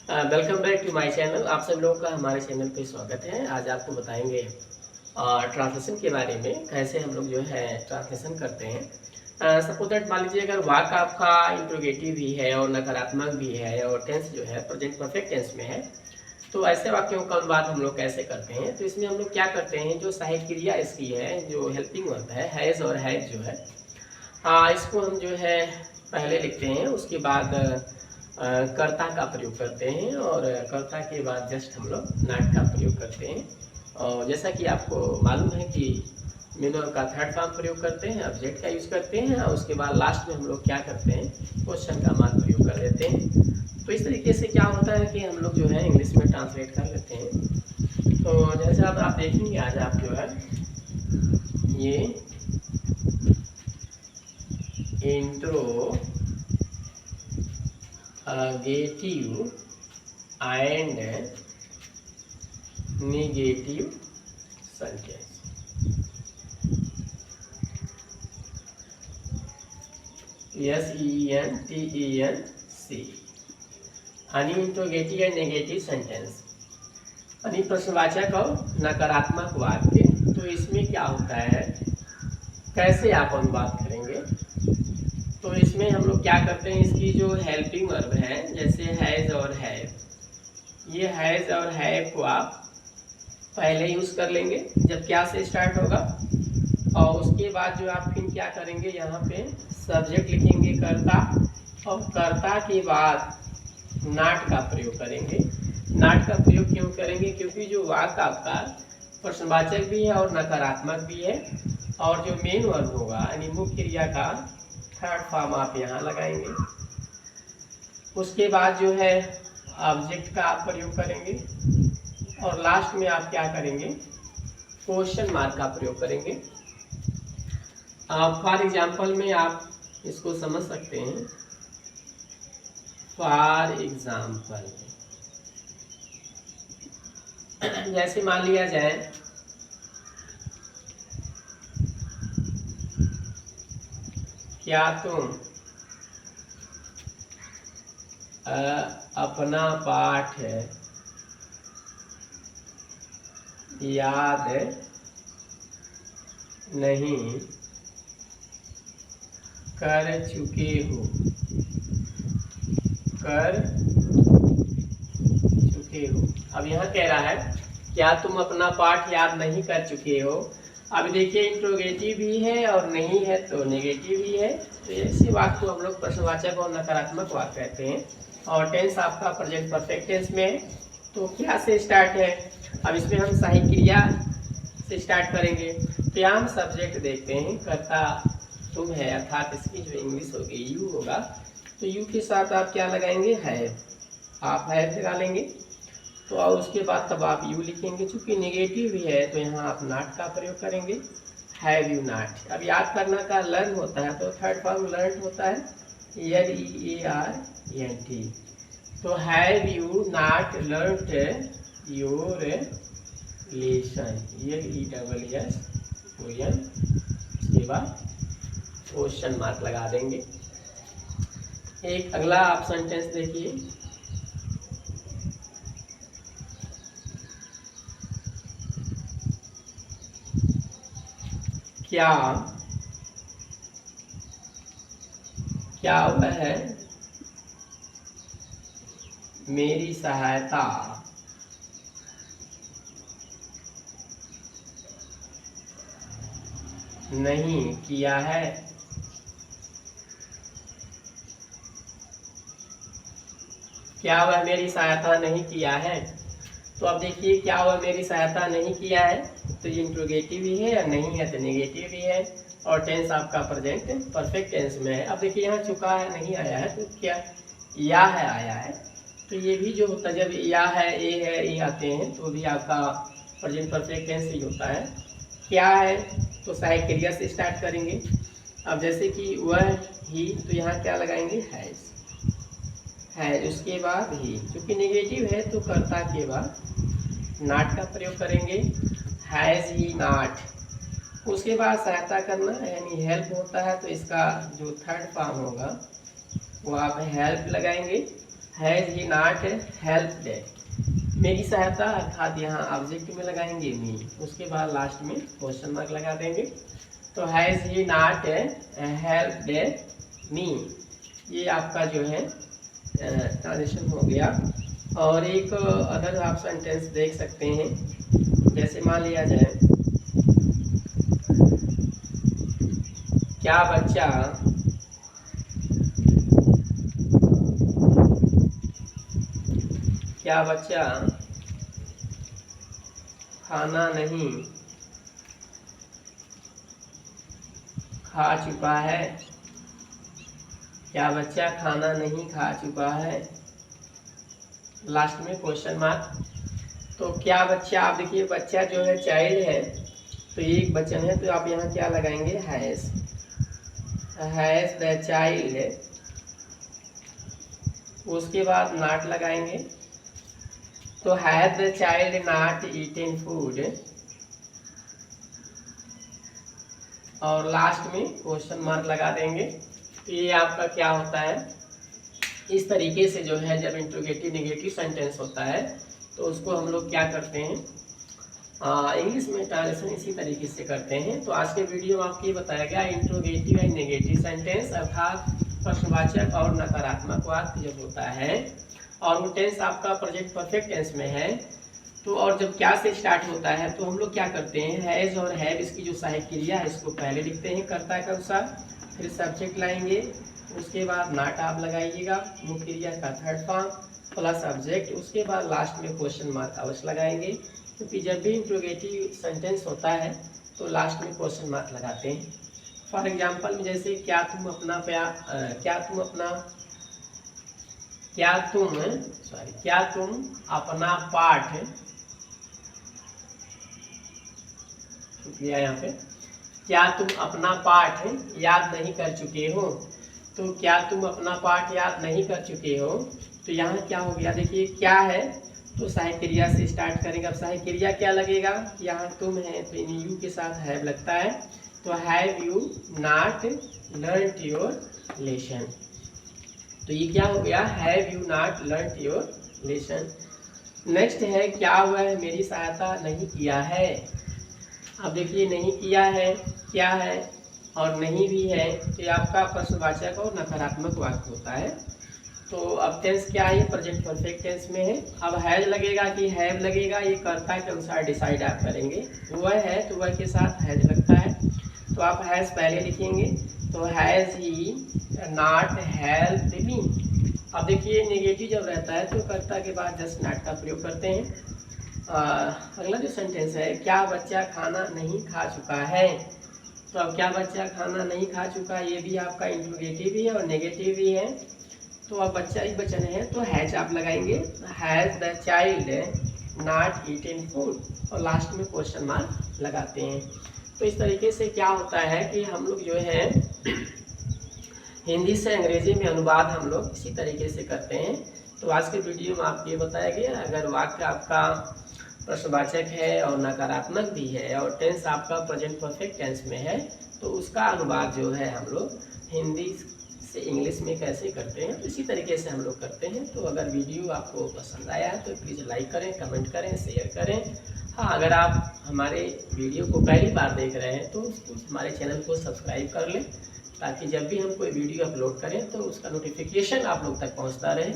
Welcome back to my channel. आप सब लोगों का हमारे चैनल पे स्वागत है। आज आपको बताएंगे ट्रांसलेशन के बारे में, कैसे हम लोग जो है ट्रांसलेशन करते हैं। सपोज दैट मान लीजिए अगर वाक्य आपका इंट्रोगेटिव भी है और नकारात्मक भी है और टेंस जो है प्रेजेंट परफेक्ट टेंस में है, तो ऐसे वाक्यों का अनुवाद हम लोग कैसे करते हैं। तो इसमें हम लोग क्या करते हैं, जो सहायक क्रिया इसकी है, जो हेल्पिंग वर्ब है, हैज़ और हैज जो है, इसको हम जो है पहले लिखते हैं, उसके बाद कर्ता का प्रयोग करते हैं और कर्ता के बाद जस्ट हम लोग नॉट का प्रयोग करते हैं। और जैसा कि आपको मालूम है कि मेन वर्ब का थर्ड फॉर्म प्रयोग करते हैं, ऑब्जेक्ट का यूज़ करते हैं और उसके बाद लास्ट में हम लोग क्या करते हैं, क्वेश्चन का मान प्रयोग कर देते हैं। तो इस तरीके से क्या होता है कि हम लोग जो है इंग्लिश में ट्रांसलेट कर लेते हैं। तो जैसे अब आप देखेंगे, आज आप जो है ये interrogative and negative sentence, SENTENC आणि इंट्रोगेटिव एंड नेगेटिव सेंटेंस यानी प्रश्नवाचक और नकारात्मक वाक्य। तो इसमें क्या होता है, कैसे आप अनुवाद करेंगे। तो इसमें हम लोग क्या करते हैं, इसकी जो हेल्पिंग वर्ब है, जैसे हैज़ और हैव, ये हैज़ और हैव को आप पहले यूज कर लेंगे जब क्या से स्टार्ट होगा, और उसके बाद जो आप फिर क्या करेंगे, यहाँ पे सब्जेक्ट लिखेंगे कर्ता, और कर्ता के बाद नॉट का प्रयोग करेंगे। नॉट का प्रयोग क्यों करेंगे, क्योंकि जो वाक्य आपका प्रश्नवाचक भी है और नकारात्मक भी है, और जो मेन वर्ब होगा यानी मुख्य क्रिया का थर्ड फॉर्म आप यहाँ लगाएंगे। उसके बाद जो है ऑब्जेक्ट का आप प्रयोग करेंगे, और लास्ट में आप क्या करेंगे, क्वेश्चन मार्क का प्रयोग करेंगे। फॉर एग्जाम्पल में आप इसको समझ सकते हैं। फॉर एग्जाम्पल जैसे मान लिया जाए, क्या तुम अपना पाठ याद नहीं कर चुके हो, अब यहाँ कह रहा है क्या तुम अपना पाठ याद नहीं कर चुके हो। अब देखिए इंट्रोगेटिव भी है और नहीं है तो नेगेटिव भी है। तो ऐसे वाक्य को हम लोग प्रश्नवाचक और नकारात्मक वाक्य कहते हैं। और टेंस आपका प्रेजेंट परफेक्ट टेंस में है। तो क्या से स्टार्ट है, अब इसमें हम सहायक क्रिया से स्टार्ट करेंगे। तो यहाँ हम सब्जेक्ट देखते हैं, कर्ता तुम है, अर्थात इसकी जो इंग्लिश होगी यू होगा। तो यू के साथ आप क्या लगाएंगे, हैव, आप हैव लगा लेंगे। तो और उसके बाद तब आप यू लिखेंगे, चूंकि नेगेटिव भी है तो यहाँ आप नॉट का प्रयोग करेंगे, हैव यू नॉट। अब याद करना का लर्न होता है, तो थर्ड फॉर्म लर्न होता है, LEARNT। तो have you not learned your lesson, LESS। इसके बाद क्वेश्चन मार्क लगा देंगे। एक अगला आप सेंटेंस देखिए, क्या वह मेरी सहायता नहीं किया है। क्या वह मेरी सहायता नहीं किया है। तो अब देखिए, क्या वह मेरी सहायता नहीं किया है, तो ये इंट्रोगेटिव भी है, या नहीं है तो नेगेटिव भी है, और टेंस आपका प्रेजेंट परफेक्ट टेंस में है। अब देखिए यहाँ चुका है, नहीं आया है, तो क्या या है आया है। तो ये भी जो होता है, जब या है, ए आते हैं, तो भी आपका प्रेजेंट परफेक्ट टेंस ही होता है। क्या है तो सहायक क्रिया से स्टार्ट करेंगे। अब जैसे कि वह ही, तो यहाँ क्या लगाएंगे, हैज़, उसके बाद ही, क्योंकि नेगेटिव है तो कर्ता के बाद नॉट का प्रयोग करेंगे, हैज़ ही नॉट। उसके बाद सहायता करना यानी हेल्प होता है, तो इसका जो थर्ड फॉर्म होगा वो आप हेल्प लगाएंगे, हैज़ ही नॉट हेल्प्ड, मेरी सहायता अर्थात यहाँ ऑब्जेक्ट में लगाएंगे मी, उसके बाद लास्ट में क्वेश्चन मार्क लगा देंगे। तो has he not helped me, ये आपका जो है ट्रांजेक्शन हो गया। और एक अदर आप सेंटेंस देख सकते हैं, जैसे मान लिया जाए क्या बच्चा खाना नहीं खा चुका है, क्या बच्चा खाना नहीं खा चुका है, लास्ट में क्वेश्चन मार्क। तो क्या बच्चा, आप देखिए बच्चा जो है चाइल्ड है, तो ये एक वचन है, तो आप यहाँ क्या लगाएंगे, हैज़ द चाइल्ड, उसके बाद नॉट लगाएंगे। तो has the child not eaten food, और लास्ट में क्वेश्चन मार्क लगा देंगे। तो ये आपका क्या होता है, इस तरीके से जो है जब इंट्रोगेटिव नेगेटिव सेंटेंस होता है तो उसको हम लोग क्या करते हैं, इंग्लिश में ट्रांसलेशन इसी तरीके से करते हैं। तो आज के वीडियो में आपको ये बताया गया इंट्रोगेटिव एंड नेगेटिव सेंटेंस, अर्थात प्रश्नवाचक और नकारात्मक वाक्य जब होता है और वो टेंस आपका प्रेजेंट परफेक्ट टेंस में है, तो और जब क्या से स्टार्ट होता है तो हम लोग क्या करते हैं, हैज़ और हैव, इसकी जो सहायक क्रिया है इसको पहले लिखते हैं कर्ता के अनुसार, फिर सब्जेक्ट लाएंगे, उसके बाद नॉट आप लगाइएगा, मुख्य क्रिया का थर्ड फॉर्म प्लस सब्जेक्ट, उसके बाद लास्ट में क्वेश्चन मार्क अवश्य लगाएंगे, क्योंकि जब भी इंट्रोगेटिव सेंटेंस होता है तो लास्ट में क्वेश्चन मार्क लगाते हैं। फॉर एग्जाम्पल में जैसे क्या तुम अपना पाठ, शुक्रिया, यहाँ पे क्या तुम अपना पाठ याद नहीं कर चुके हो, तो क्या तुम अपना पाठ याद नहीं कर चुके हो, तो यहाँ क्या हो गया, देखिए क्या है तो सहायक क्रिया से स्टार्ट करेंगे। अब सहायक क्रिया क्या लगेगा, यहाँ तुम है तो इन यू के साथ हैव लगता है, तो have you not learned your lesson, तो ये क्या हो गया, have you not learned your lesson. Next है क्या हुआ है, मेरी सहायता नहीं किया है। अब देखिए नहीं किया है, क्या है और नहीं भी है, तो ये आपका प्रश्नवाचक और नकारात्मक वाक्य होता है। तो अब टेंस क्या है, प्रेजेंट परफेक्ट टेंस में है। अब हैज लगेगा कि हैव लगेगा, ये कर्ता के अनुसार डिसाइड आप करेंगे, वह है तो वह के साथ हैज लगता है, तो आप हैज पहले लिखेंगे, तो has he not helped me. अब देखिए नेगेटिव जब रहता है तो कर्ता के बाद जस्ट नॉट का प्रयोग करते हैं। अगला जो सेंटेंस है, क्या बच्चा खाना नहीं खा चुका है, तो अब क्या बच्चा खाना नहीं खा चुका, ये भी आपका इंट्रोगेटिव भी है और नेगेटिव भी है। तो अब बच्चा ही वचन है तो हैज आप लगाएंगे, has the child not eaten food, और लास्ट में क्वेश्चन मार्क लगाते हैं। तो इस तरीके से क्या होता है कि हम लोग जो है हिंदी से अंग्रेजी में अनुवाद हम लोग इसी तरीके से करते हैं। तो आज के वीडियो में आपको ये बताया गया, अगर वाक्य आपका प्रश्नवाचक है और नकारात्मक भी है और टेंस आपका प्रेजेंट परफेक्ट टेंस में है, तो उसका अनुवाद जो है हम लोग हिंदी से इंग्लिश में कैसे करते हैं, तो इसी तरीके से हम लोग करते हैं। तो अगर वीडियो आपको पसंद आया है तो प्लीज़ लाइक करें, कमेंट करें, शेयर करें। हाँ, अगर आप हमारे वीडियो को पहली बार देख रहे हैं तो हमारे चैनल को सब्सक्राइब कर लें, ताकि जब भी हम कोई वीडियो अपलोड करें तो उसका नोटिफिकेशन आप लोग तक पहुंचता रहे।